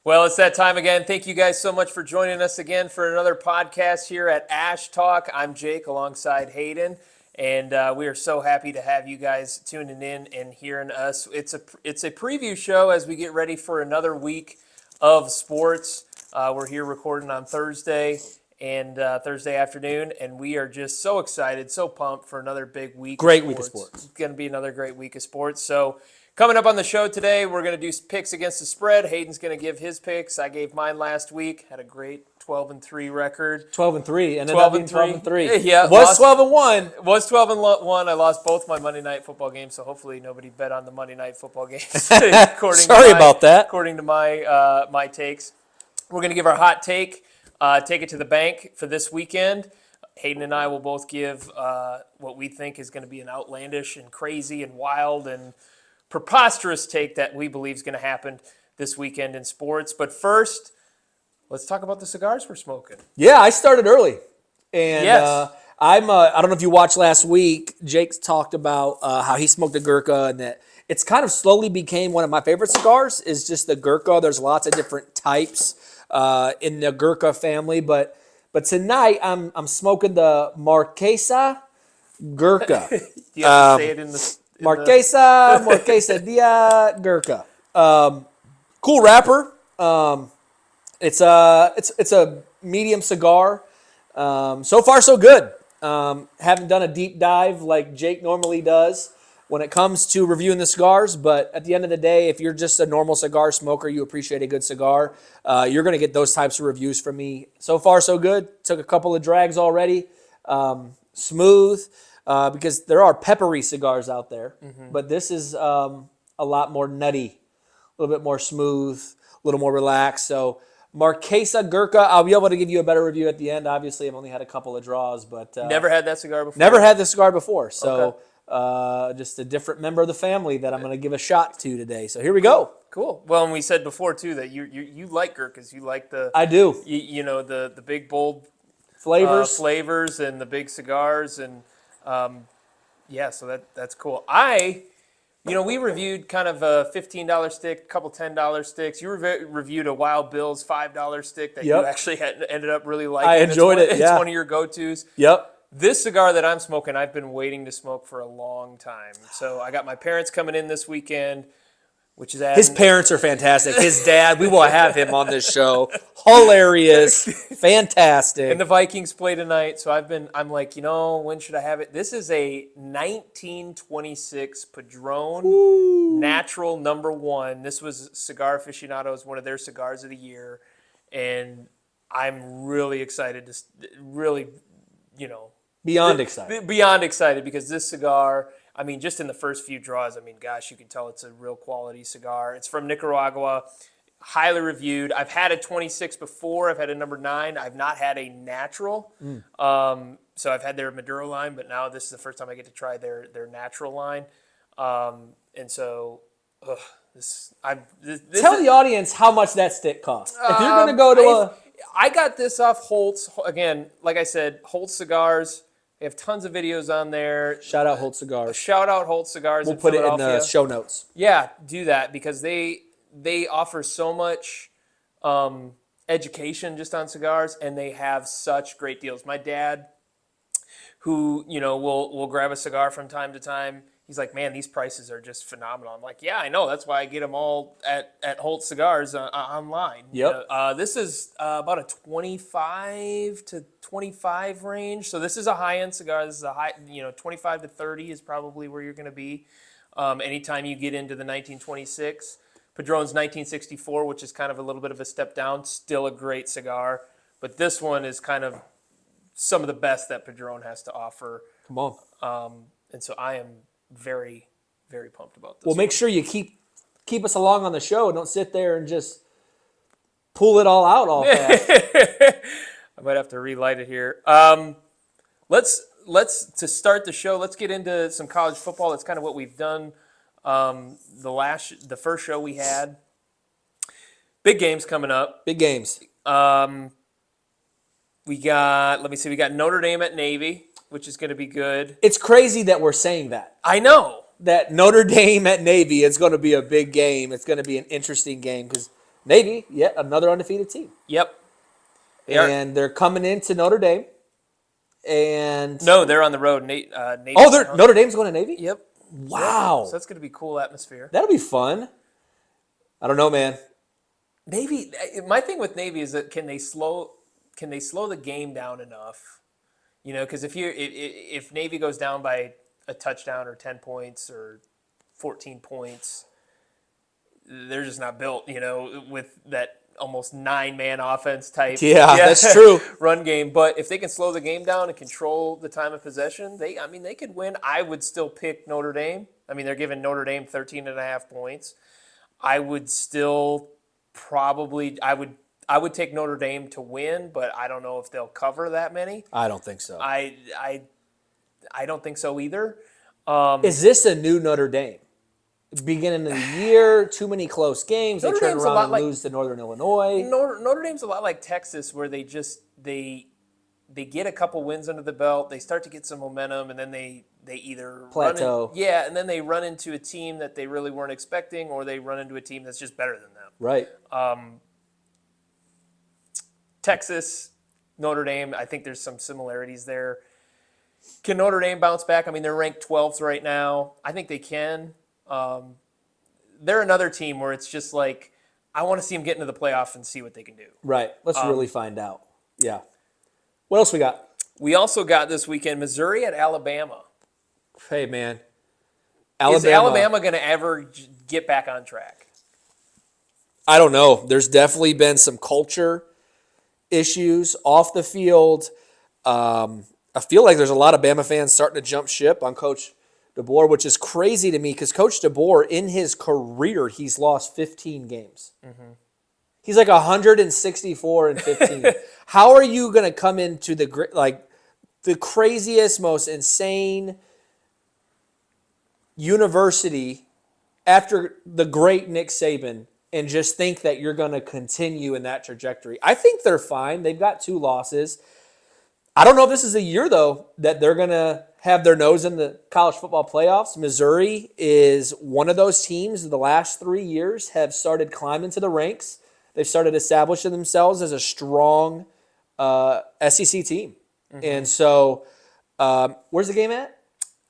Well, it's that time again. Thank you guys so much for joining us again for another podcast here at Ash Talk. I'm Jake alongside Hayden, and we are so happy to have you guys tuning in and hearing us. It's a preview show as we get ready for another week of sports. We're here recording on Thursday and Thursday afternoon, and we are just so excited, so pumped for another big week. Great week of sports. It's going to be another great week of sports. So coming up on the show today, we're going to do picks against the spread. Hayden's going to give his picks. I gave mine last week. Had a great 12-3 record. 12-3, and 12-3. Yeah, was 12-1. Was 12-1. I lost both my Monday Night Football games, so hopefully nobody bet on the Monday Night Football games. Sorry about that. According to my takes, we're going to give our hot take. Take it to the bank for this weekend. Hayden and I will both give what we think is going to be an outlandish and crazy and wild and preposterous take that we believe is going to happen this weekend in sports. But first, let's talk about the cigars we're smoking. Yeah, I started early. And yes. I don't know if you watched last week, Jake talked about how he smoked a Gurkha and that it's kind of slowly became one of my favorite cigars is just the Gurkha. There's lots of different types in the Gurkha family, but tonight I'm smoking the Marquesa Gurkha. You have to say it in the Marquesa Dia Gurkha. Cool wrapper. It's a medium cigar. So far so good. Haven't done a deep dive like Jake normally does when it comes to reviewing the cigars, but at the end of the day, if you're just a normal cigar smoker, you appreciate a good cigar, you're going to get those types of reviews from me. So far so good. Took a couple of drags already. Smooth. Because there are peppery cigars out there, but this is a lot more nutty, a little bit more smooth, a little more relaxed. So Marquesa Gurkha, I'll be able to give you a better review at the end. Obviously, I've only had a couple of draws, but never had that cigar before. Never had this cigar before, so just a different member of the family that I'm going to give a shot to today. So here we go. Cool. Well, and we said before too that you like Gurkhas. You like the I do. You know the big bold flavors and the big cigars and. Yeah, so that's cool. We reviewed kind of a $15 stick, a couple $10 sticks. You reviewed a Wild Bill's $5 stick that you actually ended up really liking. I enjoyed it. It's one of your go-tos. Yep. This cigar that I'm smoking, I've been waiting to smoke for a long time. So I got my parents coming in this weekend, which is his parents are fantastic. His dad, we will have him on this show. Hilarious, fantastic. And the Vikings play tonight, so I'm like, when should I have it? This is a 1926 Padron Natural #1. This was Cigar Aficionado's one of their cigars of the year, and I'm really excited to beyond excited. Beyond excited because this cigar, I mean, just in the first few draws, I mean, gosh, you can tell it's a real quality cigar. It's from Nicaragua, highly reviewed. I've had a 26 before. I've had a #9. I've not had a natural. So I've had their Maduro line, but now this is the first time I get to try their natural line. And so, tell the audience how much that stick costs. If you're going to go to I got this off Holtz. Again, like I said, Holtz Cigars. They have tons of videos on there. Shout out Holtz Cigars. Shout out Holtz Cigars. We'll put it in the show notes. Yeah, do that because they offer so much education just on cigars, and they have such great deals. My dad, who will grab a cigar from time to time, he's like, man, these prices are just phenomenal. I'm like, yeah, I know. That's why I get them all at Holtz Cigars online. Yep. This is about a 25 to 25 range. So this is a high-end cigar. This is a high, 25 to 30 is probably where you're going to be. Anytime you get into the 1926. Padron's 1964, which is kind of a little bit of a step down. Still a great cigar. But this one is kind of some of the best that Padron has to offer. Come on. And so I am very, very pumped about this. Well, make sure you keep us along on the show. Don't sit there and just pull it all out all fast. I might have to relight it here. Let's to start the show. Let's get into some college football. That's kind of what we've done. The first show we had. Big games coming up. Big games. We got Notre Dame at Navy, which is going to be good. It's crazy that we're saying that. I know. That Notre Dame at Navy is going to be a big game. It's going to be an interesting game because Navy, yet another undefeated team. Yep. They're coming into Notre Dame. And no, they're on the road. Navy Notre Dame's going to Navy? Yep. Wow. Yep. So that's going to be cool atmosphere. That'll be fun. I don't know, man. Navy. My thing with Navy is that can they slow the game down enough? Because if Navy goes down by a touchdown or 10 points or 14 points, they're just not built. With that almost 9-man offense type. Yeah, that's true. Run game. But if they can slow the game down and control the time of possession, they could win. I would still pick Notre Dame. They're giving Notre Dame 13.5 points. I would still probably I would take Notre Dame to win, but I don't know if they'll cover that many. I don't think so. I don't think so either. Is this a new Notre Dame? Beginning of the year, too many close games. They turn around and lose to Northern Illinois. Notre Dame's a lot like Texas, where they get a couple wins under the belt. They start to get some momentum, and then they either plateau. And then they run into a team that they really weren't expecting, or they run into a team that's just better than them. Right. Texas, Notre Dame, I think there's some similarities there. Can Notre Dame bounce back? They're ranked 12th right now. I think they can. They're another team where it's just like, I want to see them get into the playoff and see what they can do. Right. Let's really find out. Yeah. What else we got? We also got this weekend Missouri at Alabama. Hey, man. Is Alabama going to ever get back on track? I don't know. There's definitely been some culture issues off the field. I feel like there's a lot of Bama fans starting to jump ship on Coach DeBoer, which is crazy to me because Coach DeBoer, in his career, he's lost 15 games. Mm-hmm. He's like 164-15. How are you going to come into the craziest, most insane university after the great Nick Saban and just think that you're going to continue in that trajectory? I think they're fine. They've got 2 losses. I don't know if this is a year, though, that they're going to have their nose in the college football playoffs. Missouri is one of those teams the last 3 years have started climbing to the ranks. They've started establishing themselves as a strong SEC team. Mm-hmm. And so where's the game at?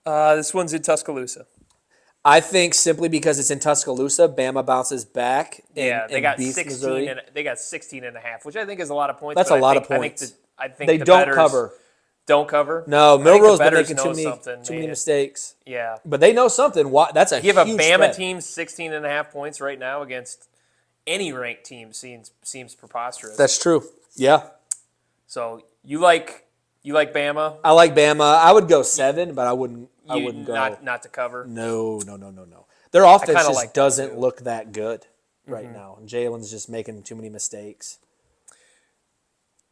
This one's in Tuscaloosa. I think simply because it's in Tuscaloosa, Bama bounces back they got beats 16 Missouri. They got 16.5, which I think is a lot of points. That's a lot of points. I think they don't cover. Don't cover? No, Milroe's been making too many mistakes. Yeah. But they know something. That's a huge You have a Bama spread. team 16.5 points right now against any ranked team seems preposterous. That's true. Yeah. So you like Bama? I like Bama. I would go 7, but I wouldn't go not to cover. No. Their offense just doesn't look that good right now. And Jalen's just making too many mistakes.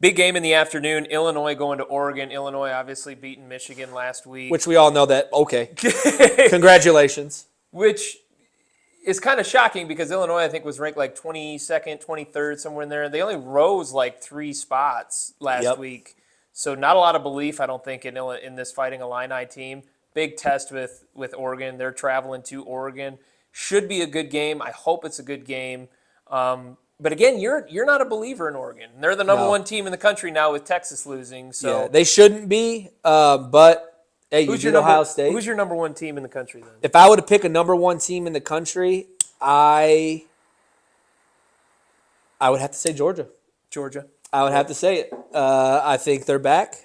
Big game in the afternoon. Illinois going to Oregon. Illinois obviously beating Michigan last week. Which we all know that, okay. Congratulations. Which is kind of shocking because Illinois, I think, was ranked like 22nd, 23rd, somewhere in there. They only rose like 3 spots last week. So not a lot of belief, I don't think, in this Fighting Illini team. Big test with Oregon. They're traveling to Oregon. Should be a good game. I hope it's a good game. But again, you're not a believer in Oregon. They're the number 1 team in the country now with Texas losing. So they shouldn't be. But hey, you beat Ohio State. Who's your number 1 team in the country then? If I were to pick a number 1 team in the country, I would have to say Georgia. I would have to say it. I think they're back.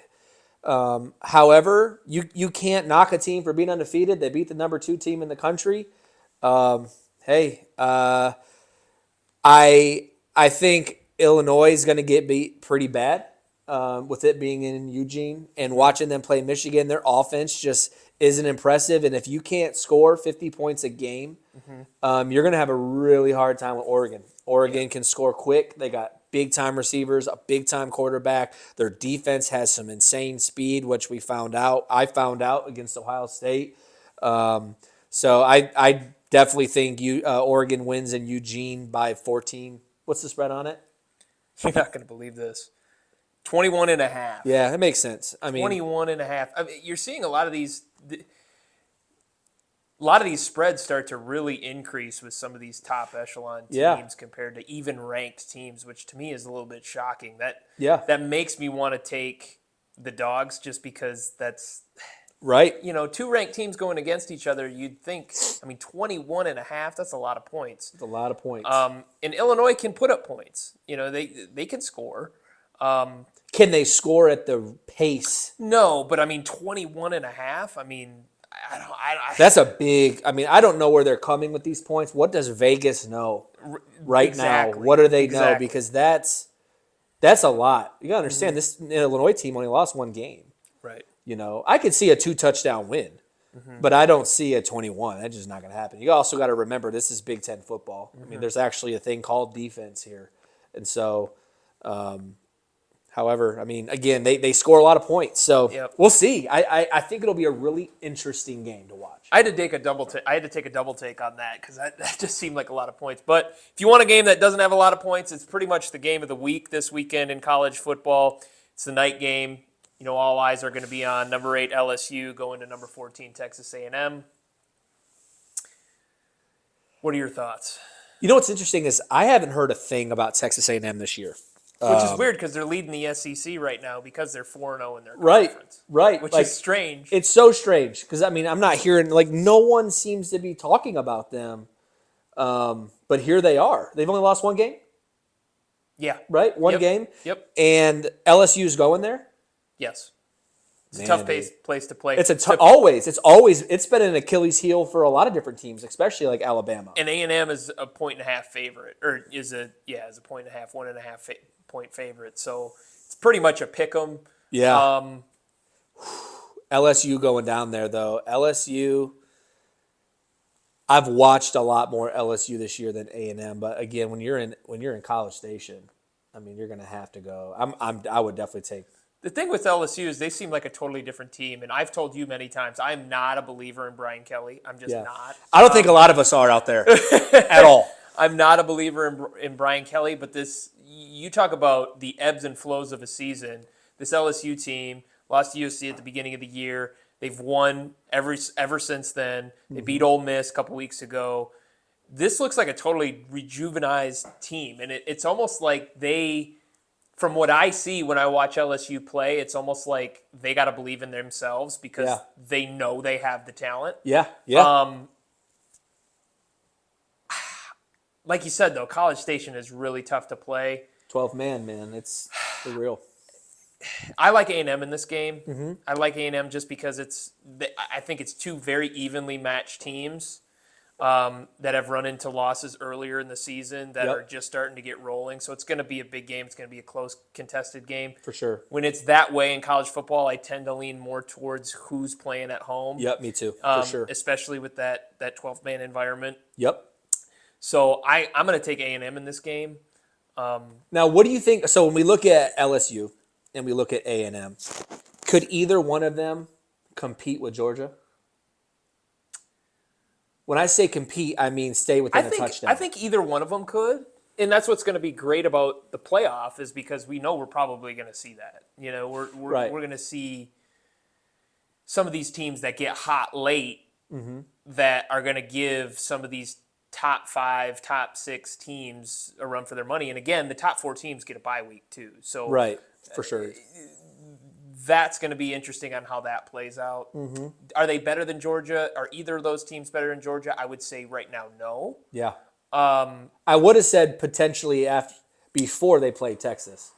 However, you can't knock a team for being undefeated. They beat the number 2 team in the country. I think Illinois is going to get beat pretty bad with it being in Eugene. And watching them play Michigan, their offense just isn't impressive. And if you can't score 50 points a game, you're going to have a really hard time with Oregon. Oregon can score quick. They got big-time receivers, a big-time quarterback. Their defense has some insane speed, which I found out against Ohio State. So I definitely think Oregon wins in Eugene by 14. What's the spread on it? You're not going to believe this. 21.5. Yeah, that makes sense. 21.5. You're seeing a lot of these. a lot of these spreads start to really increase with some of these top echelon teams Yeah. compared to even ranked teams, which to me is a little bit shocking. Yeah. That makes me want to take the dogs just because that's, Right. two ranked teams going against each other. You'd think, 21.5, that's a lot of points. It's a lot of points. And Illinois can put up points. They can score. Can they score at the pace? No, but 21.5. I don't. That's a big. I don't know where they're coming with these points. What does Vegas know right now? What do they know? Because that's a lot. You gotta understand this Illinois team only lost one game. Right. I could see a 2-touchdown win, but I don't see a 21. That's just not gonna happen. You also got to remember this is Big Ten football. There's actually a thing called defense here, and so. However, again, they score a lot of points, so We'll see. I think it'll be a really interesting game to watch. I had to take a double take on that because that just seemed like a lot of points. But if you want a game that doesn't have a lot of points, it's pretty much the game of the week this weekend in college football. It's the night game. All eyes are going to be on number 8 LSU going to number 14 Texas A&M. What are your thoughts? What's interesting is I haven't heard a thing about Texas A&M this year. Which is weird because they're leading the SEC right now because they're 4-0 in their conference. Right. Which is strange. It's so strange because, I'm not hearing, no one seems to be talking about them. But here they are. They've only lost one game? Yeah. Right? One game? Yep. And LSU's going there? Yes. It's a tough place to play. It's it's been an Achilles heel for a lot of different teams, especially like Alabama. And A&M is a 1.5 favorite, or is a 1.5 point favorite. So it's pretty much a pick 'em. Yeah. LSU going down there though. LSU. I've watched a lot more LSU this year than A&M, but again, when you're in College Station, you're gonna have to go. I would definitely take. The thing with LSU is they seem like a totally different team, and I've told you many times I'm not a believer in Brian Kelly. I'm just not. I don't think a lot of us are out there at all. I'm not a believer in Brian Kelly, but you talk about the ebbs and flows of a season. This LSU team lost to USC at the beginning of the year. They've won ever since then. They beat Ole Miss a couple weeks ago. This looks like a totally rejuvenized team, and it's almost like they. From what I see when I watch LSU play, it's almost like they got to believe in themselves because they know they have the talent. Yeah. Like you said, though, College Station is really tough to play. 12-man, man. It's for real. I like A&M in this game. I like A&M just because I think it's two very evenly matched teams that have run into losses earlier in the season that are just starting to get rolling. So it's going to be a big game. It's going to be a close, contested game. For sure. When it's that way in college football, I tend to lean more towards who's playing at home. Yep, me too. For sure. Especially with that 12-man environment. Yep. So I'm going to take A&M in this game. Now, what do you think? So when we look at LSU and we look at A&M, could either one of them compete with Georgia? When I say compete, I mean stay within a touchdown. I think either one of them could. And that's what's going to be great about the playoff is because we know we're probably going to see that. We're going to see some of these teams that get hot late that are going to give some of these top 5, top 6 teams a run for their money. And again, the top 4 teams get a bye week too. So right, for sure. That's going to be interesting on how that plays out. Are they better than Georgia? Are either of those teams better than Georgia? I would say right now, no. Yeah. I would have said potentially before they played Texas.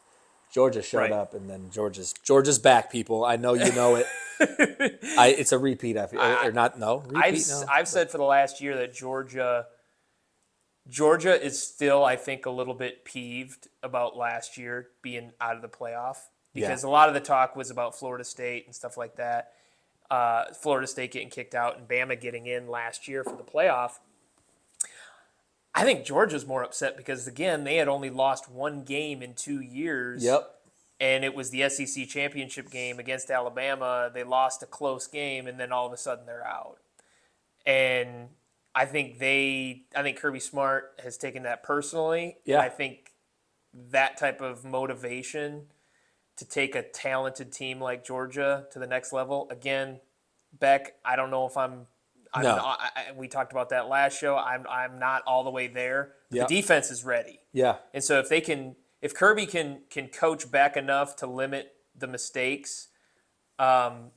Georgia showed up, and then Georgia's back, people. I know you know it. It's a repeat. I've said for the last year that Georgia is still, I think, a little bit peeved about last year being out of the playoff. Because a lot of the talk was about Florida State and stuff like that. Florida State getting kicked out and Bama getting in last year for the playoff. I think Georgia's more upset because, again, they had only lost one game in 2 years. Yep. And it was the SEC championship game against Alabama. They lost a close game, and then all of a sudden they're out. And I think Kirby Smart has taken that personally. Yeah. And I think that type of motivation to take a talented team like Georgia to the next level. Again, Beck, I don't know if I'm No. We talked about that last show. I'm not all the way there. Yep. The defense is ready. Yeah. And so if Kirby can coach back enough to limit the mistakes, and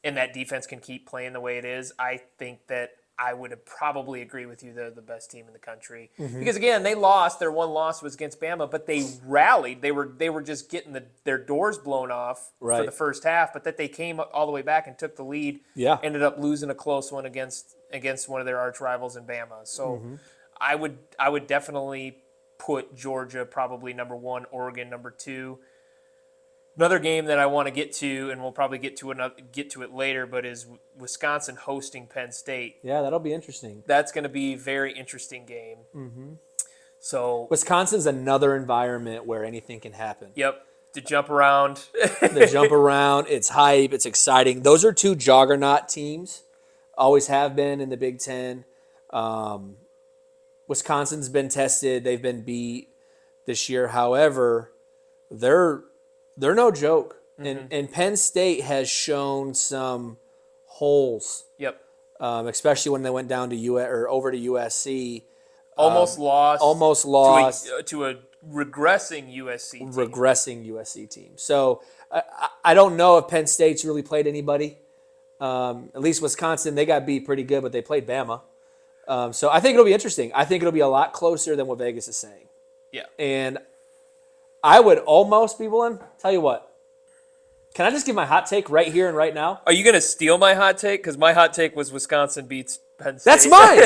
that defense can keep playing the way it is, I think that I would probably agree with you. They're the best team in the country. Because again, they lost. Their one loss was against Bama, but they rallied. They were just getting their doors blown off for the first half, but that they came all the way back and took the lead. Yeah. Ended up losing a close one against one of their arch rivals in Bama. So I would definitely put Georgia probably number 1, Oregon number 2. Another game that I want to get to, and we'll probably get to it later, but is Wisconsin hosting Penn State. Yeah, that'll be interesting. That's going to be a very interesting game. So Wisconsin's another environment where anything can happen. Yep, to jump around. They jump around. It's hype. It's exciting. Those are 2 juggernaut teams. Always have been in the Big Ten. Wisconsin's been tested. They've been beat this year. However, they're no joke. And Penn State has shown some holes. Yep. Especially when they went down to over to USC. Almost lost to a regressing USC team. Regressing USC team. So I don't know if Penn State's really played anybody. At least Wisconsin, they got beat pretty good, but they played Bama. So I think it'll be interesting. I think it'll be a lot closer than what Vegas is saying. Yeah. And I would almost be willing. Tell you what. Can I just give my hot take right here and right now? Are you going to steal my hot take? Because my hot take was Wisconsin beats Penn State. That's mine.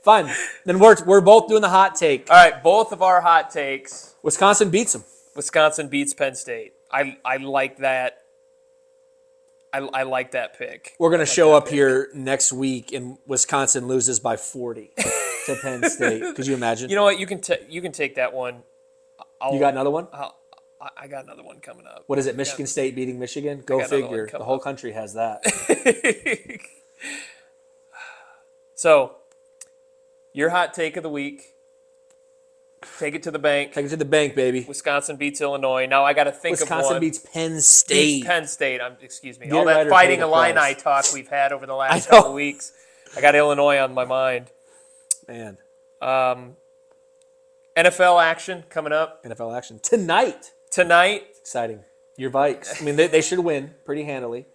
Fine. Then we're both doing the hot take. All right, both of our hot takes. Wisconsin beats them. Wisconsin beats Penn State. I like that. I like that pick. We're going to show up here next week and Wisconsin loses by 40 to Penn State. Could you imagine? You know what? You can take that one. You got another one? I got another one coming up. What is it? Michigan State beating Michigan? Go figure. The whole country has that. So, your hot take of the week. Take it to the bank. Take it to the bank, baby. Wisconsin beats Illinois. Now I got to think of one. Wisconsin beats Penn State. Penn State. Excuse me. Get All it that right or Fighting pay the Illini price. talk we've had over the last couple of weeks. I got Illinois on my mind. Man. NFL action coming up. NFL action. Tonight. Exciting. Your Vikes. I mean, they should win pretty handily.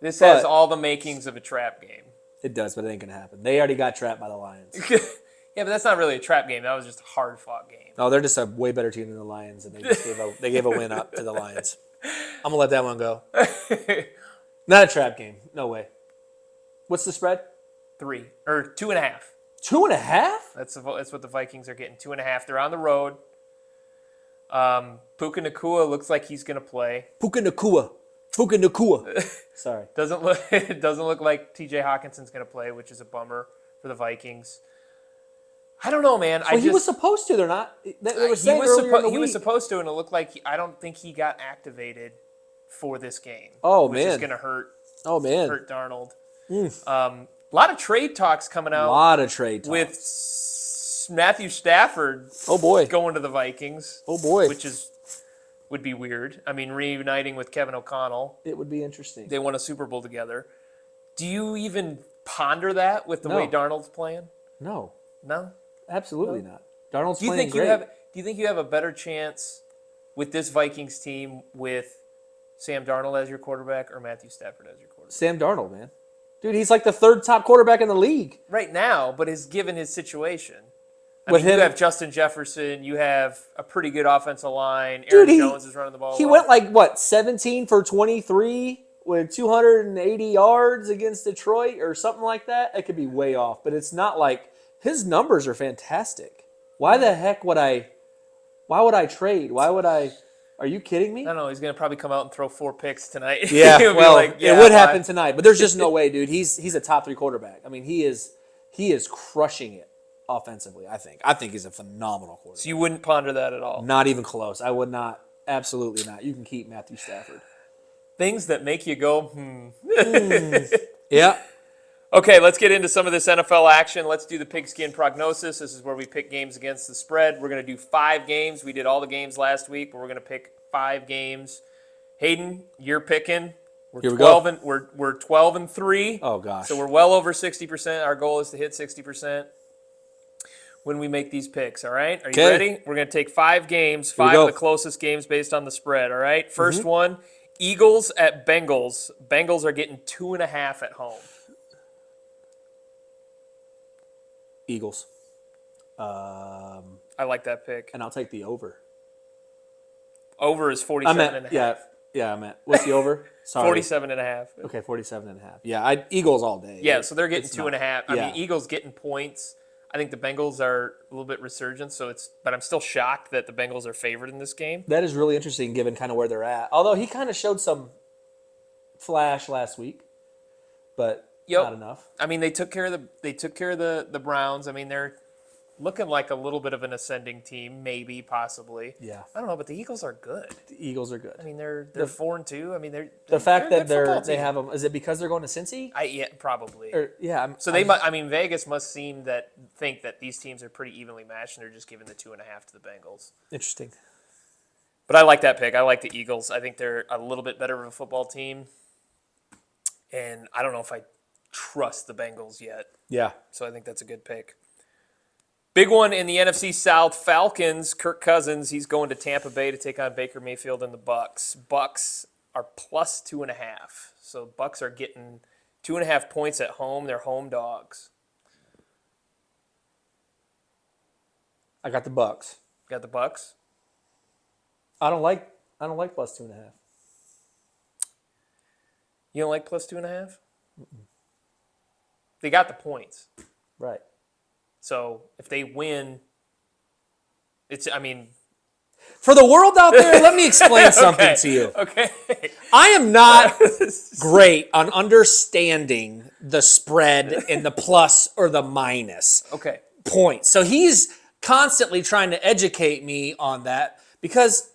This has all the makings of a trap game. It does, but it ain't going to happen. They already got trapped by the Lions. Yeah, but that's not really a trap game. That was just a hard-fought game. No, they're just a way better team than the Lions, and they gave a win up to the Lions. I'm going to let that one go. Not a trap game. No way. What's the spread? 3 or 2.5. 2.5? That's what the Vikings are getting. 2.5. They're on the road. Puka Nacua looks like he's going to play. Puka Nacua. Sorry. It doesn't look like T.J. Hawkinson's going to play, which is a bummer for the Vikings. I don't know, man. Well, he was supposed to. They're not. They were saying he was supposed to, and it looked like I don't think he got activated for this game. Oh, which man. is going to hurt. Oh, man. Hurt Darnold. A lot of trade talks coming out. A lot of trade talks. With Matthew Stafford. Oh, boy. Going to the Vikings. Oh, boy. Which would be weird. I mean, reuniting with Kevin O'Connell. It would be interesting. They won a Super Bowl together. Do you even ponder that with the way Darnold's playing? No. No? Absolutely not. Darnold's playing great. Do you think you have a better chance with this Vikings team with Sam Darnold as your quarterback or Matthew Stafford as your quarterback? Sam Darnold, man. Dude, he's like the 3rd top quarterback in the league. Right now, but given his situation. I With mean, him, you have Justin Jefferson. You have a pretty good offensive line. Aaron Jones is running the ball. He went 17 for 23 with 280 yards against Detroit or something like that. It could be way off, but it's not like his numbers are fantastic. Why the heck would I trade? Are you kidding me? I don't know. He's going to probably come out and throw 4 picks tonight. Yeah, it would happen tonight, but there's just no way, dude. He's a top 3 quarterback. I mean, he is crushing it offensively, I think. I think he's a phenomenal quarterback. So you wouldn't ponder that at all? Not even close. I would not. Absolutely not. You can keep Matthew Stafford. Things that make you go, Yeah. Okay, let's get into some of this NFL action. Let's do the pigskin prognosis. This is where we pick games against the spread. We're going to do 5 games. We did all the games last week, but we're going to pick 5 games. Hayden, you're picking Here we 12 go. and we're 12-3. Oh, gosh. So we're well over 60%. Our goal is to hit 60% when we make these picks, all right? Are you Okay. ready? We're going to take 5 games, Here we 5 of go. the closest games based on the spread, all right? First one, Eagles at Bengals. Bengals are getting 2.5 at home. Eagles. I like that pick. And I'll take the over. Over is I 47.5. meant, yeah, I meant. What's the over? Sorry. 47.5. Okay, 47.5. Yeah, Eagles all day. Yeah, so they're getting It's 2.5. I yeah. mean, Eagles getting points. I think the Bengals are a little bit resurgent, but I'm still shocked that the Bengals are favored in this game. That is really interesting given kind of where they're at. Although he kind of showed some flash last week, but not enough. I mean, they took care of the Browns. I mean, they're looking like a little bit of an ascending team, maybe, possibly. Yeah. I don't know, but the Eagles are good. The Eagles are good. I mean, they're 4-2. I mean, The fact that they're they have them, is it because they're going to Cincy? Yeah, probably. So Vegas must think that these teams are pretty evenly matched, and they're just giving the 2.5 to the Bengals. Interesting. But I like that pick. I like the Eagles. I think they're a little bit better of a football team, and I don't know if I trust the Bengals yet. Yeah. So I think that's a good pick. Big one in the NFC South, Falcons. Kirk Cousins, he's going to Tampa Bay to take on Baker Mayfield and the Bucks. Bucks are plus 2.5. So Bucks are getting 2.5 points at home. They're home dogs. I got the Bucks. Got the Bucks? I don't like plus 2.5. You don't like plus 2.5? They got the points. Right. So if they win, For the world out there, let me explain something to you. Okay. I am not great on understanding the spread and the plus or the minus points. So he's constantly trying to educate me on that because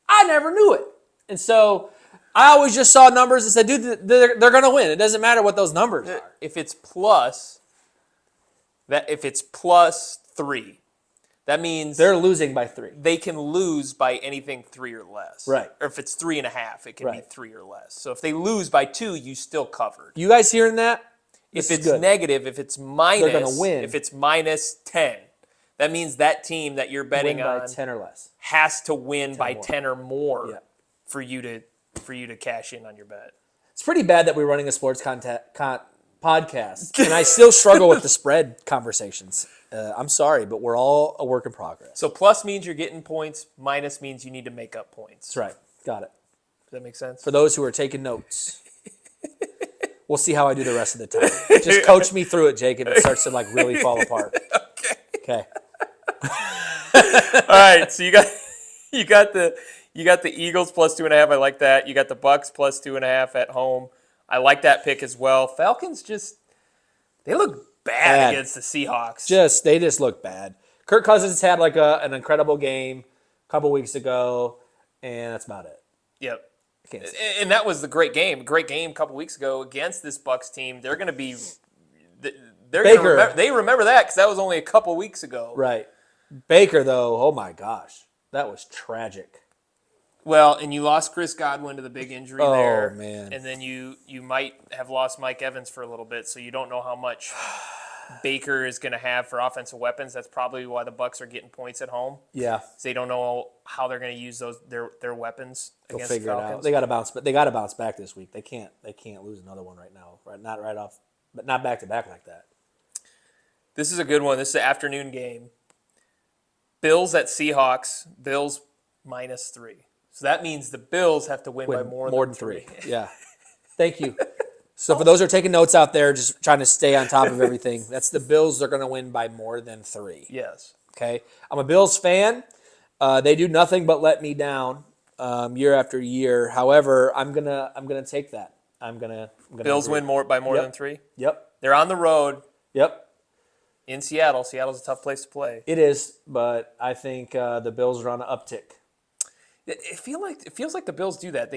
I never knew it. And so I always just saw numbers and said, dude, they're going to win. It doesn't matter what those numbers are. If it's plus 3, that means They're losing by 3. they can lose by anything 3 or less. Right. Or if it's 3.5, it can be Right. 3 or less. So if they lose by 2, you still covered. You guys hearing that? If This is it's good. negative, if it's minus, They're gonna win. if it's minus 10, that means that team that you're betting Win by on 10 or less. has to win by more. 10 or more Yeah. for you to cash in on your bet. It's pretty bad that we're running a sports podcast, and I still struggle with the spread conversations. I'm sorry, but we're all a work in progress. So plus means you're getting points, minus means you need to make up points. That's right. Got it. Does that make sense? For those who are taking notes, we'll see how I do the rest of the time. Just coach me through it, Jake, if it starts to really fall apart. Okay. All right, so you got the Eagles plus 2.5. I like that. You got the Bucks plus 2.5 at home. I like that pick as well. Falcons they look bad against the Seahawks. They just look bad. Kirk Cousins had an incredible game a couple weeks ago, and that's about it. Yep. I can't see. And that was the great game. Great game a couple weeks ago against this Bucks team. They're going to be Baker. They remember that because that was only a couple weeks ago. Right. Baker, though, oh my gosh, that was tragic. Well, and you lost Chris Godwin to the big injury there. Oh, man. And then you might have lost Mike Evans for a little bit, so you don't know how much Baker is going to have for offensive weapons. That's probably why the Bucks are getting points at home. Yeah. They don't know how they're going to use their weapons They'll against the figure it Falcons. out. They got to bounce, but they got to bounce back this week. They can't lose another one right now. Right, not right off, but not back to back like that. This is a good one. This is an afternoon game. Bills at Seahawks. Bills minus 3. So that means the Bills have to win by more than 3. Yeah. Thank you. So for those who are taking notes out there, just trying to stay on top of everything, that's the Bills. They're going to win by more than 3. Yes. Okay. I'm a Bills fan. They do nothing but let me down year after year. However, I'm gonna take that. I'm gonna Bills agree. win by more than 3. Yep. They're on the road Yep. in Seattle. Seattle's a tough place to play. It is, but I think the Bills are on an uptick. It feels like the Bills do that.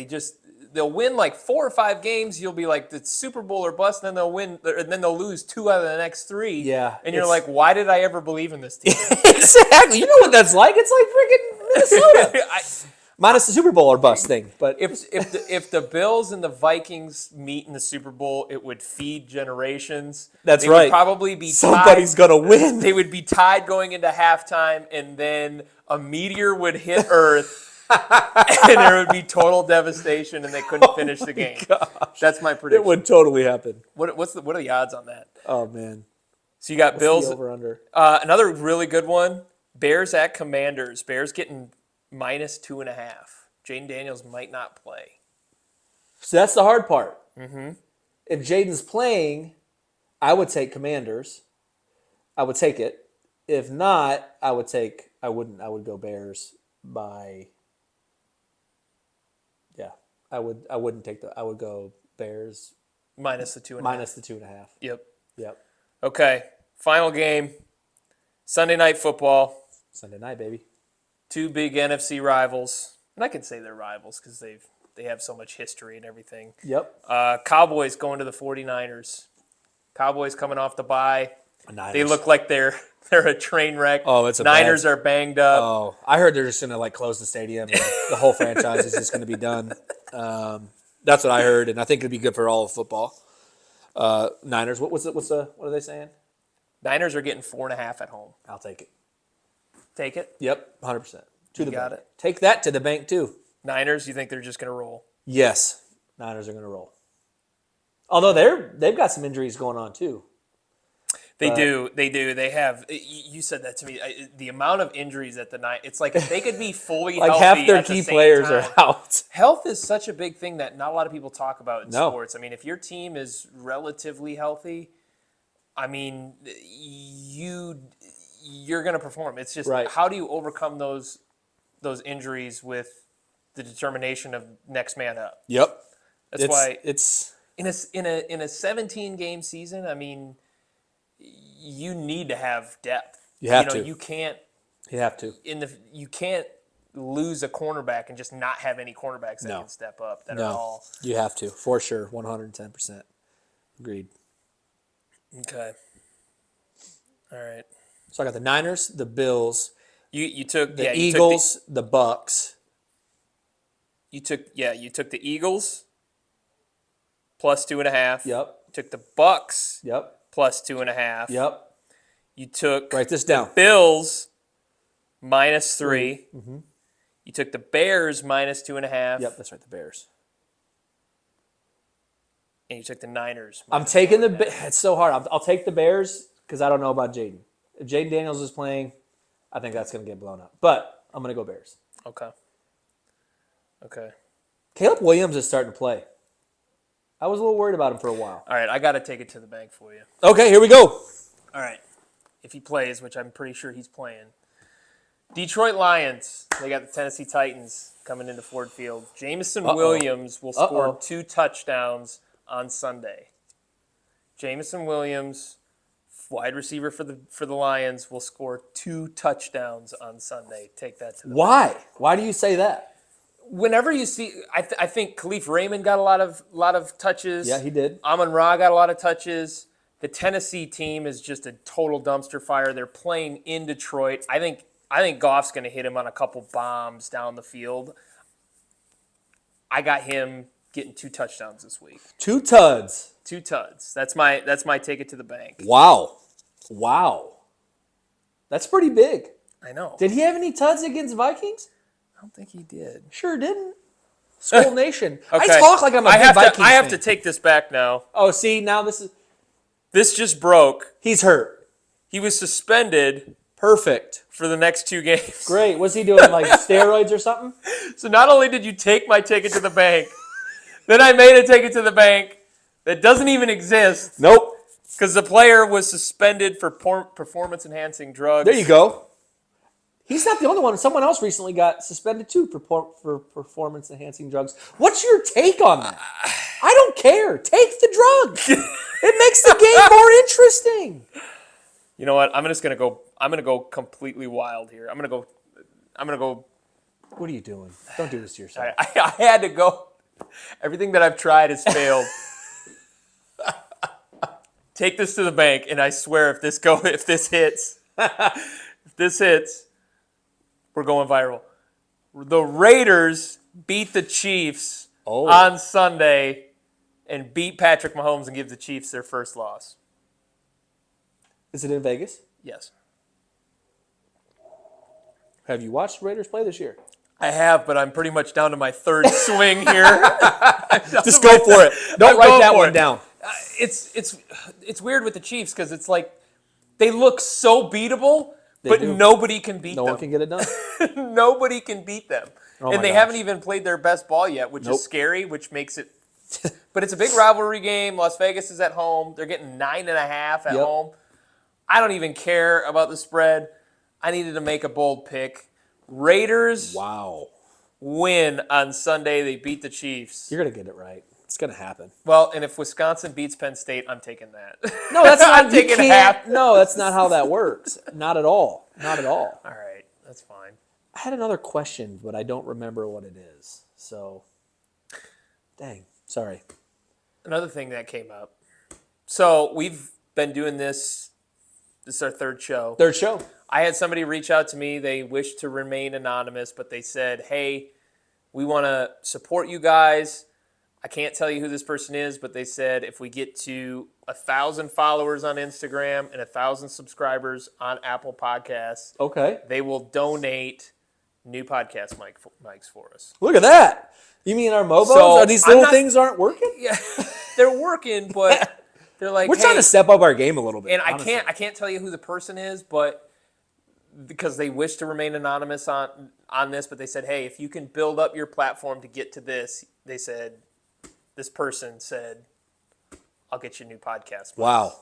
They'll win 4 or 5 games. You'll be like, it's Super Bowl or bust. And then they'll win, and then they'll lose 2 out of the next 3. Yeah, and you're like, why did I ever believe in this team? Exactly. You know what that's like? It's like freaking Minnesota. minus the Super Bowl or bust thing. But If the Bills and the Vikings meet in the Super Bowl, it would feed generations. That's They right. Would probably be Somebody's tied. gonna win. They would be tied going into halftime, and then a meteor would hit Earth, and there would be total devastation, and they couldn't finish the game. gosh. That's my prediction. It would totally happen. What are the odds on that? Oh man. So you got Bills. Over under. Another really good one. Bears at Commanders. Bears getting minus 2.5. Jaden Daniels might not play. So that's the hard part. Mm-hmm. If Jaden's playing, I would take Commanders. I would take it. If not, I would go Bears by. Yeah, I wouldn't take I would go Bears Minus the 2.5. minus the 2.5. Yep. Yep. Okay. Final game. Sunday Night Football. Sunday night, baby. Two big NFC rivals. And I can say they're rivals because they have so much history and everything. Yep. Cowboys going to the 49ers. Cowboys coming off the bye. Niners. They look like they're a train wreck. Oh, it's a Niners are banged up. Oh, I heard they're just gonna close the stadium. And the whole franchise is just gonna be done. That's what I heard, and I think it'd be good for all of football. Niners. What are they saying? Niners are getting 4.5 at home. I'll take it. Take it. Yep, 100%. To the got bank. it. Take that to the bank too. Niners, you think they're just going to roll? Yes, Niners are going to roll. Although they've got some injuries going on too. They do. They have. You said that to me. The amount of injuries at the night. It's like if they could be fully Like healthy half their at the key same players time. are out. Health is such a big thing that not a lot of people talk about in No. sports. I mean, if your team is relatively healthy, I mean, you're going to perform. It's just Right. how do you overcome those injuries with the determination of next man up? Yep. That's why it's in a 17 game season, I mean, you need to have depth. You have to. You can't you have to. you can't lose a cornerback and just not have any cornerbacks that No. can step up. That No, are all you have to for sure. 110%. Agreed. okay. All right. So I got the Niners, the Bills, You took the you Eagles, the Bucks. You took the Eagles plus 2.5. Yep. You took the Bucks Yep. plus 2.5. Yep. You took Write this down. Bills minus 3. Mm-hmm. You took the Bears minus 2.5. Yep, that's right, the Bears. And you took the Niners. I'm taking it's so hard. I'll take the Bears because I don't know about Jaden. If Jaden Daniels is playing, I think that's going to get blown up. But I'm going to go Bears. Okay. Caleb Williams is starting to play. I was a little worried about him for a while. All right, I got to take it to the bank for you. Okay, here we go. All right. If he plays, which I'm pretty sure he's playing. Detroit Lions, they got the Tennessee Titans coming into Ford Field. Jamison Williams will score 2 touchdowns on Sunday. Jamison Williams, wide receiver for the Lions, will score 2 touchdowns on Sunday. Take that to the Why? Why do you say that? Whenever you see, I think Khalif Raymond got a lot of touches. Yeah, he did. Amon-Ra got a lot of touches. The Tennessee team is just a total dumpster fire. They're playing in Detroit. I think Goff's going to hit him on a couple bombs down the field. I got him getting 2 touchdowns this week. 2 tuds. 2 tuds. That's my take it to the bank. Wow. That's pretty big. I know. Did he have any tuds against Vikings? I don't think he did. Sure didn't. Skull Nation. Okay. I talk like I'm a big Vikings I have fan. to take this back now. Oh, see, now This just broke. he's hurt. He was suspended Perfect. for the next 2 games. Great. What's he doing, like steroids or something? So not only did you take my ticket to the bank, then I made a ticket to the bank that doesn't even exist Nope. because the player was suspended for performance-enhancing drugs. There you go. He's not the only one. Someone else recently got suspended too for performance-enhancing drugs. What's your take on that? I don't care. Take the drugs. It makes the game more interesting. You know what? I'm gonna go completely wild here. I'm gonna go. What are you doing? Don't do this to yourself. I had to go. Everything that I've tried has failed. Take this to the bank, and I swear, if this hits, we're going viral. The Raiders beat the Chiefs on Sunday and beat Patrick Mahomes and give the Chiefs their first loss. Is it in Vegas? Yes. Have you watched Raiders play this year? I have, but I'm pretty much down to my third swing here. Just go for it. Don't write that one down. It's weird with the Chiefs because it's like they look so beatable, but do. nobody can beat them. No one can get it done. Nobody can beat them. Oh and my they gosh. haven't even played their best ball yet, which is scary, which makes it. But it's a big rivalry game. Las Vegas is at home. They're getting 9.5 at home. I don't even care about the spread. I needed to make a bold pick. Raiders win on Sunday. They beat the Chiefs. You're going to get it right. It's going to happen. Well, and if Wisconsin beats Penn State, I'm taking that. No, that's not. I'm taking half. No, that's not how that works. Not at all. Not at all. All right, that's fine. I had another question, but I don't remember what it is. So, dang. Sorry. Another thing that came up. So we've been doing this. This is our third show. Third show. I had somebody reach out to me. They wished to remain anonymous, but they said, hey, we want to support you guys. I can't tell you who this person is, but they said if we get to 1,000 followers on Instagram and 1,000 subscribers on Apple Podcasts, they will donate new podcast mics for us. Look at that. You mean our Mobos? So, Are these little things aren't working? Yeah, they're working, but they're like, we're trying to step up our game a little bit. And honestly. I can't tell you who the person is, but because they wish to remain anonymous on this, but they said, hey, if you can build up your platform to get to this, they said, this person said, I'll get you a new podcast. Wow.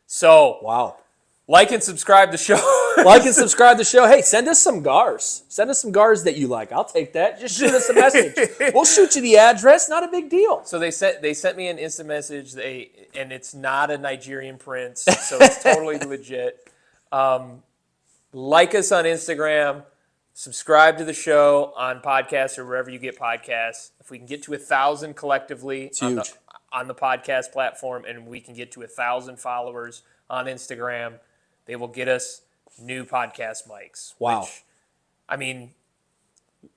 So, like and subscribe to the show. Like and subscribe to the show. Hey, send us some GARs. Send us some GARs that you like. I'll take that. Just shoot us a message. We'll shoot you the address. Not a big deal. So they sent me an instant message. And it's not a Nigerian prince, so it's totally legit. Like us on Instagram. Subscribe to the show on podcasts or wherever you get podcasts. If we can get to 1,000 collectively on the podcast platform, and we can get to 1,000 followers on Instagram, they will get us new podcast mics. Wow. Which, I mean,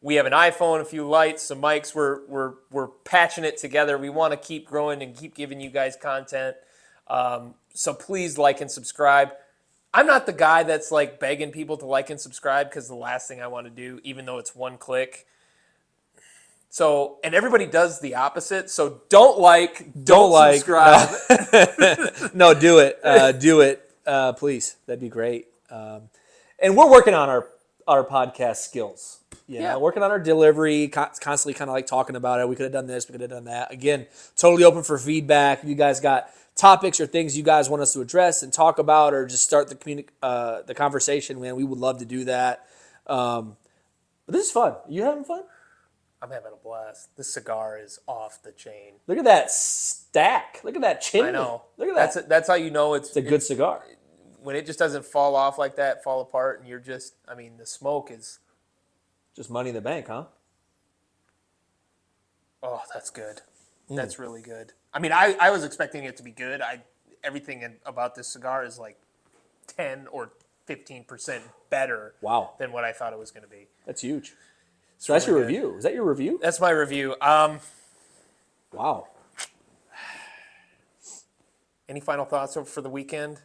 we have an iPhone, a few lights, some mics. We're patching it together. We want to keep growing and keep giving you guys content. So please like and subscribe. I'm not the guy that's like begging people to like and subscribe because the last thing I want to do, even though it's one click. So, and everybody does the opposite. So don't subscribe. No, do it. Do it, please. That'd be great. And we're working on our podcast skills. Working on our delivery, constantly kind of like talking about it. We could have done this. We could have done that. Again, totally open for feedback. If you guys got topics or things you guys want us to address and talk about, or just start the conversation, man, we would love to do that. But this is fun. You having fun? I'm having a blast. This cigar is off the chain. Look at that stack. Look at that chimney. I know. Look at that. That's how you know it's a good cigar. When it just doesn't fall off like that, fall apart, and you're just, I mean, the smoke is just money in the bank, huh? Oh, that's good. That's really good. I mean, I was expecting it to be good. Everything about this cigar is like 10 or 15% better than what I thought it was going to be. That's huge. So that's your review. Is that your review? That's my review. Wow. Any final thoughts for the weekend?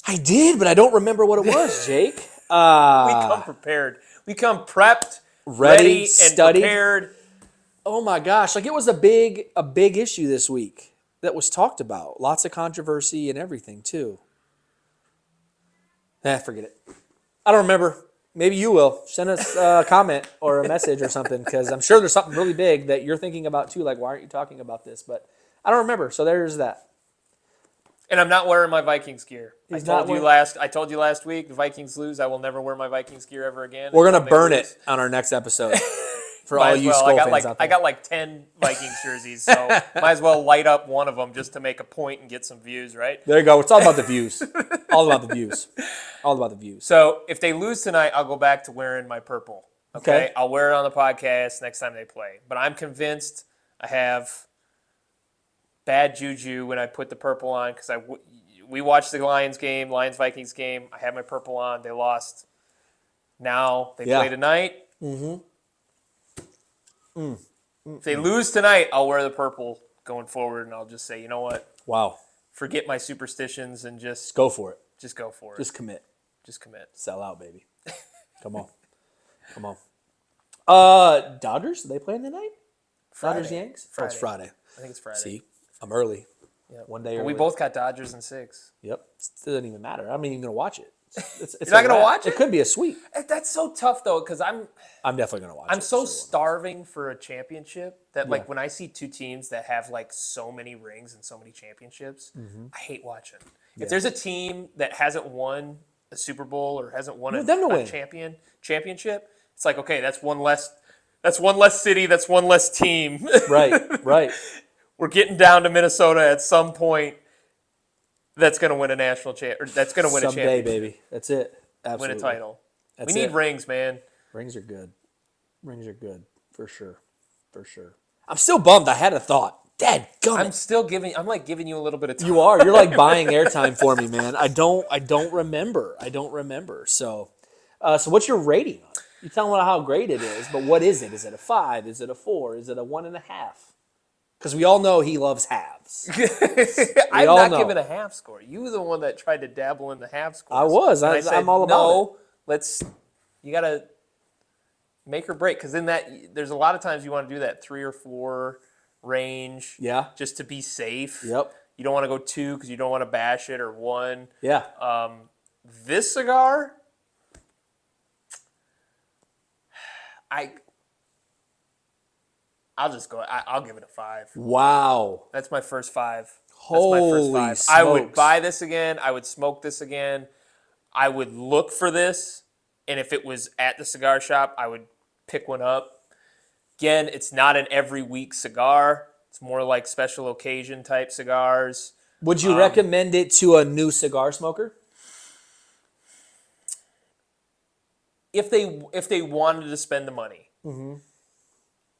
I did, but I don't remember what it was, Jake. We come prepared. We come prepped, ready and studied. prepared. Oh my gosh! Like it was a big issue this week that was talked about. Lots of controversy and everything too. Forget it. I don't remember. Maybe you will. Send us a comment or a message or something, because I'm sure there's something really big that you're thinking about too. Like, why aren't you talking about this? But I don't remember. So there's that. And I'm not wearing my Vikings gear. I told you last week, the Vikings lose. I will never wear my Vikings gear ever again. We're gonna burn it on our next episode. For all you Skull fans out there. I got like 10 Vikings jerseys, so might as well light up one of them just to make a point and get some views, right? There you go. It's all about the views. All about the views. All about the views. So if they lose tonight, I'll go back to wearing my purple. Okay? I'll wear it on the podcast next time they play. But I'm convinced I have bad juju when I put the purple on, because we watched the Lions-Vikings game. I had my purple on. They lost. Now they play tonight. If they lose tonight, I'll wear the purple going forward, and I'll just say, you know what? Wow. Forget my superstitions and just Go for it. Just go for it. Just commit. Just commit. Sell out, baby. Come on. Come on. Dodgers, are they playing tonight? Dodgers, Yanks? Friday. Oh, it's Friday. I think it's Friday. See, I'm early. Yep. One day Well, early. we both got Dodgers in 6. Yep. It doesn't even matter. I'm not even going to watch it. It's You're not going to watch it? It could be a sweep. That's so tough, though, because I'm definitely going to watch it. I'm so Sure. starving for a championship that, like, Yeah. when I see two teams that have, like, so many rings and so many championships, I hate watching. If there's a team that hasn't won a Super Bowl or hasn't won them to a win. championship, it's like, okay, that's one less city, that's one less team. Right. We're getting down to Minnesota at some point. That's going to win a national or that's going to win Someday, a championship. baby. That's it. Absolutely. Win a title. That's we need it. rings, man. Rings are good. Rings are good. For sure. For sure. I'm still bummed. I had a thought. Dad, I'm like giving you a little bit of time. You are. You're like buying airtime for me, man. I don't remember. So what's your rating on it? You tell me how great it is, but what is it? Is it a 5? Is it a 4? Is it a 1.5? Because we all know he loves halves. I'm all not know. giving a half score. You were the one that tried to dabble in the half score. I was. And I said, I'm all about no, you got to make or break. Because in that, there's a lot of times you want to do that 3 or 4 range. Yeah. Just to be safe. Yep. You don't want to go 2 because you don't want to bash it, or 1. Yeah. This cigar, I'll just go. I'll give it a 5. Wow. That's my first 5. Holy I would smokes. buy this again. I would smoke this again. I would look for this, and if it was at the cigar shop, I would pick one up. Again, it's not an every week cigar. It's more like special occasion type cigars. Would you recommend it to a new cigar smoker? If they wanted to spend the money.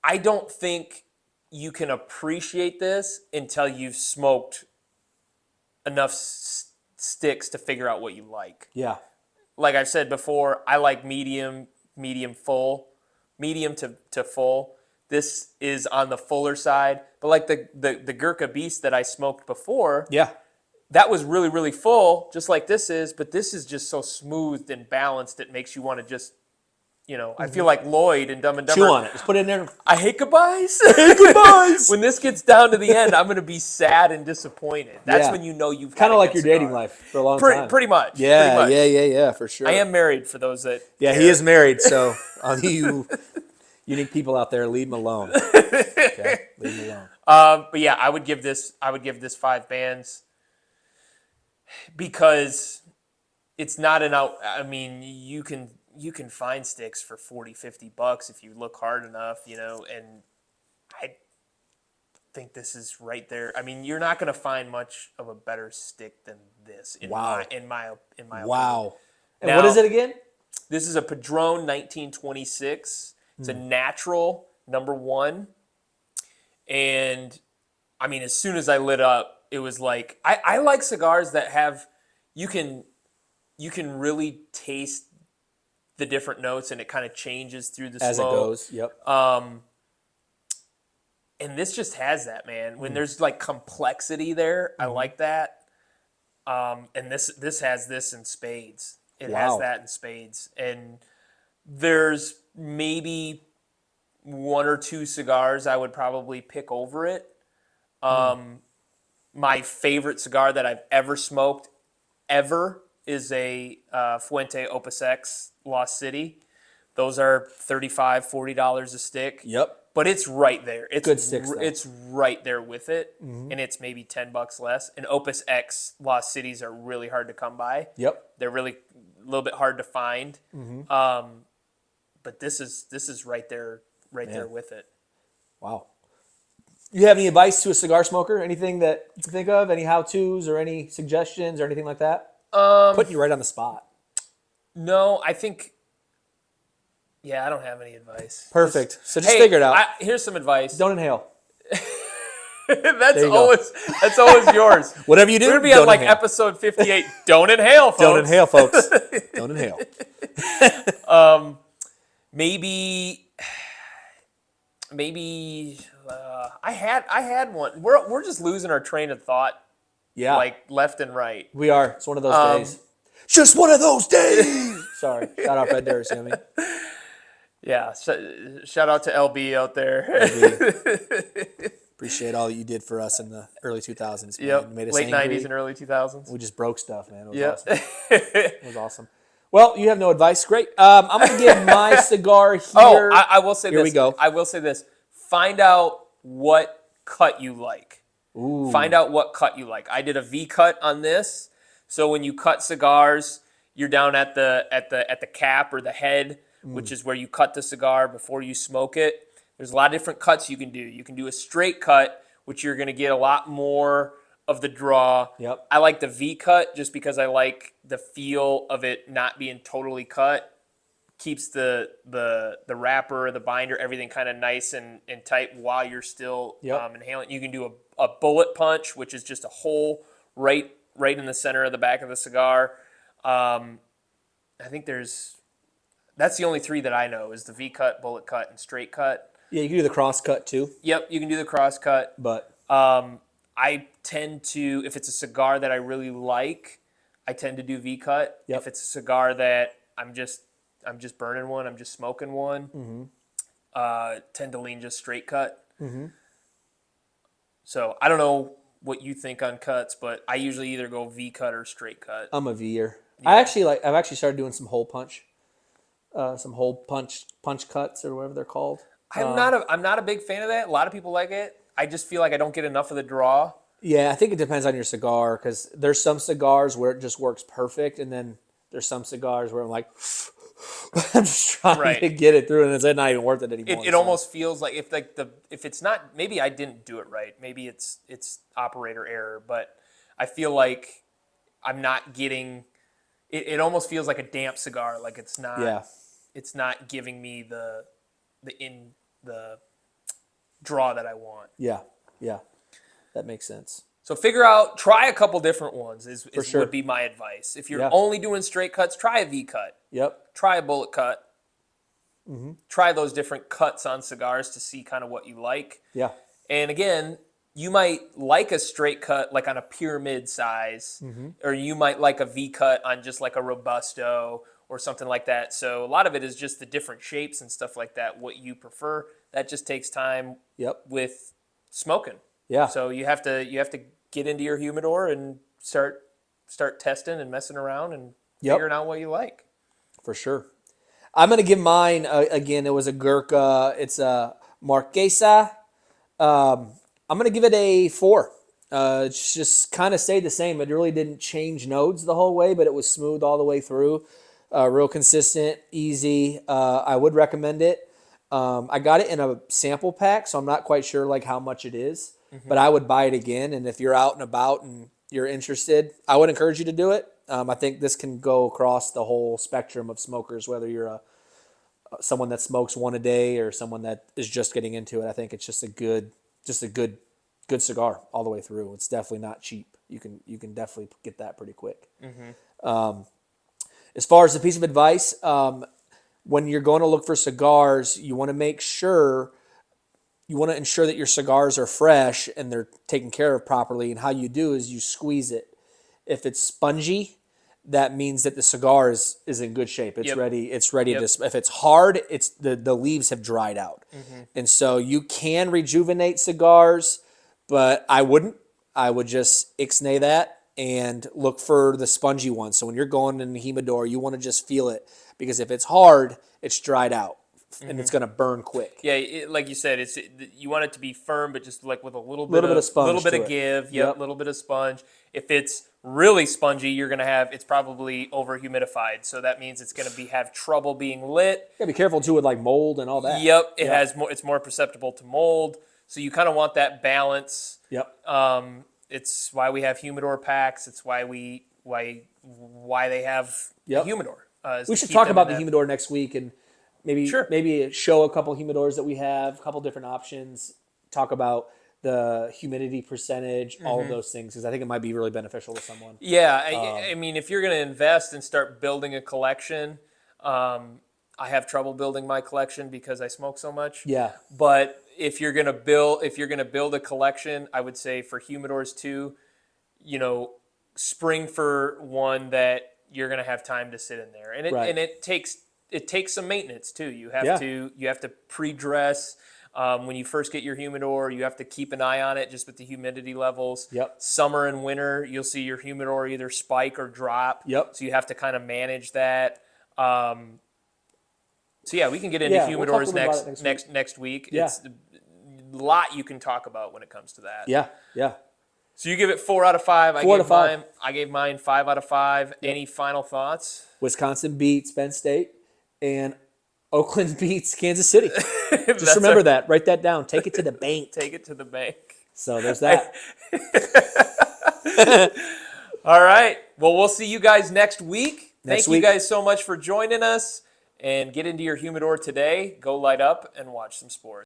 I don't think you can appreciate this until you've smoked enough sticks to figure out what you like. Yeah. Like I've said before, I like medium to full. This is on the fuller side. But like the Gurkha Beast that I smoked before, Yeah. that was really, really full, just like this is. But this is just so smoothed and balanced, it makes you want to just, I feel like Lloyd in Dumb and Dumber. Chew on it. Just put it in there. I hate goodbyes. Goodbyes. When this gets down to the end, I'm going to be sad and disappointed. That's Yeah. when you know you've Kind had of a like good your dating cigar. life for a long time. Pretty much. Yeah, pretty much. yeah, for sure. I am married, for those that Yeah, care. he is married, so all you unique people out there, leave him alone. Okay? Leave him alone. But yeah, I would give this 5 bands because it's not an out. I mean, you can find sticks for $40-$50 if you look hard enough, and I think this is right there. I mean, you're not going to find much of a better stick than this in Wow. my opinion. Wow. And Now- what is it again? This is a Padron 1926. It's a natural #1. And I mean, as soon as I lit up, it was like, I like cigars that have, you can really taste the different notes, and it kind of changes through the As smoke. it goes. Yep. And this just has that, man. When there's like complexity there, I like that. And this has this in spades. It has Wow. that in spades. And there's maybe 1 or 2 cigars I would probably pick over it. My favorite cigar that I've ever smoked, is a Fuente Opus X Lost City. Those are $35-$40 a stick. Yep. But it's right there. It's Good sticks, though. It's right there with it, and it's maybe $10 less. And Opus X Lost Cities are really hard to come by. Yep. They're really a little bit hard to find. But this is right there, there with it. Wow. You have any advice to a cigar smoker? Anything that you can think of? Any how-tos or any suggestions or anything like that? Putting you right on the spot. No, I think. Yeah, I don't have any advice. Perfect. So just Hey, figure it out. Here's some advice. Don't inhale. That's you go. always yours. Whatever you do, We're gonna be don't on like inhale. episode 58. Don't inhale, folks. Don't inhale, folks. Don't inhale. maybe I had one. We're just losing our train of thought, Yeah, like left and right. we are. It's one of those days. Just one of those days. Sorry. Shout out Fred Durst. You know what I mean? Yeah, shout out to LB out there. Appreciate all that you did for us in the early 2000s, man. Yep, You made us late angry. 90s and early 2000s. We just broke stuff, man. It was Yep. awesome. It was awesome. Well, you have no advice. Great. I'm going to give my cigar here. Oh, I will say Here this. we go. I will say this. Find out what cut you like. Ooh. Find out what cut you like. I did a V cut on this. So when you cut cigars, you're down at the cap or the head, which is where you cut the cigar before you smoke it. There's a lot of different cuts you can do. You can do a straight cut, which you're going to get a lot more of the draw. Yep. I like the V cut just because I like the feel of it not being totally cut. Keeps the wrapper, the binder, everything kind of nice and tight while you're still inhaling. You can do a bullet punch, which is just a hole right in the center of the back of the cigar. I think that's the only three that I know is the V cut, bullet cut, and straight cut. Yeah, you can do the cross cut too. Yep, you can do the cross cut. But I tend to, if it's a cigar that I really like, I tend to do V cut. Yep. If it's a cigar that I'm just burning one, I'm just smoking one, tend to lean just straight cut. Mm-hmm. So I don't know what you think on cuts, but I usually either go V cut or straight cut. I'm a V'er. Yeah. I've actually started doing some hole punch cuts or whatever they're called. I'm not a big fan of that. A lot of people like it. I just feel like I don't get enough of the draw. Yeah, I think it depends on your cigar because there's some cigars where it just works perfect, and then there's some cigars where I'm like, I'm just trying to get it through, and it's not even worth it anymore. It almost feels like if it's not, maybe I didn't do it right. Maybe it's operator error, but I feel like I'm not getting. It almost feels like a damp cigar. Like it's not. Yeah. It's not giving me the draw that I want. Yeah. That makes sense. So try a couple different ones would be my advice. If you're only doing straight cuts, try a V cut. Yep. Try a bullet cut. Mm-hmm. Try those different cuts on cigars to see kind of what you like. Yeah. And again, you might like a straight cut like on a pyramid size, or you might like a V cut on just like a Robusto or something like that. So a lot of it is just the different shapes and stuff like that, what you prefer. That just takes time with smoking. Yeah. So you have to get into your humidor and start testing and messing around and figuring out what you like. For sure. I'm going to give mine, again, it was a Gurkha. It's a Marquesa. I'm going to give it a 4. It's just kind of stayed the same. It really didn't change nodes the whole way, but it was smooth all the way through. Real consistent, easy. I would recommend it. I got it in a sample pack, so I'm not quite sure like how much it is, but I would buy it again. And if you're out and about and you're interested, I would encourage you to do it. I think this can go across the whole spectrum of smokers, whether you're someone that smokes one a day or someone that is just getting into it. I think it's just a good cigar all the way through. It's definitely not cheap. You can definitely get that pretty quick. As far as a piece of advice, when you're going to look for cigars, you want to ensure that your cigars are fresh and they're taken care of properly. And how you do is you squeeze it. If it's spongy, that means that the cigar is in good shape. It's ready. It's ready to. If it's hard, it's the leaves have dried out, and so you can rejuvenate cigars, but I wouldn't. I would just ixnay that and look for the spongy one. So when you're going in the humidor, you want to just feel it because if it's hard, it's dried out and it's going to burn quick. Yeah, like you said, you want it to be firm, but just like with a little bit of sponge, little bit of give. Yep, a little bit of sponge. If it's really spongy, you're going to have it's probably over humidified, so that means it's going to have trouble being lit. Yeah, be careful too with like mold and all that. Yep, it's more perceptible to mold, so you kind of want that balance. Yep. It's why we have humidor packs. It's why they have a humidor. We should talk about the humidor next week and maybe show a couple humidors that we have, a couple different options, talk about the humidity percentage, all of those things, because I think it might be really beneficial to someone. Yeah, I mean, if you're going to invest and start building a collection, I have trouble building my collection because I smoke so much. Yeah. But if you're gonna build a collection, I would say for humidors too, spring for one that you're gonna have time to sit in there, and it takes some maintenance too. You have to pre-dress. When you first get your humidor, you have to keep an eye on it just with the humidity levels. Yep. Summer and winter, you'll see your humidor either spike or drop. Yep. So you have to kind of manage that. So yeah, we can get into humidors next week. Yeah. It's a lot you can talk about when it comes to that. Yeah. Yeah. So you give it 4 out of 5. 4 out of 5. I gave mine 5 out of 5. Yep. Any final thoughts? Wisconsin beats Penn State, and Oakland beats Kansas City. Just remember that. Write that down. Take it to the bank. Take it to the bank. So there's that. All right. Well, we'll see you guys next week. Thank you guys so much for joining us. And get into your humidor today. Go light up and watch some sports.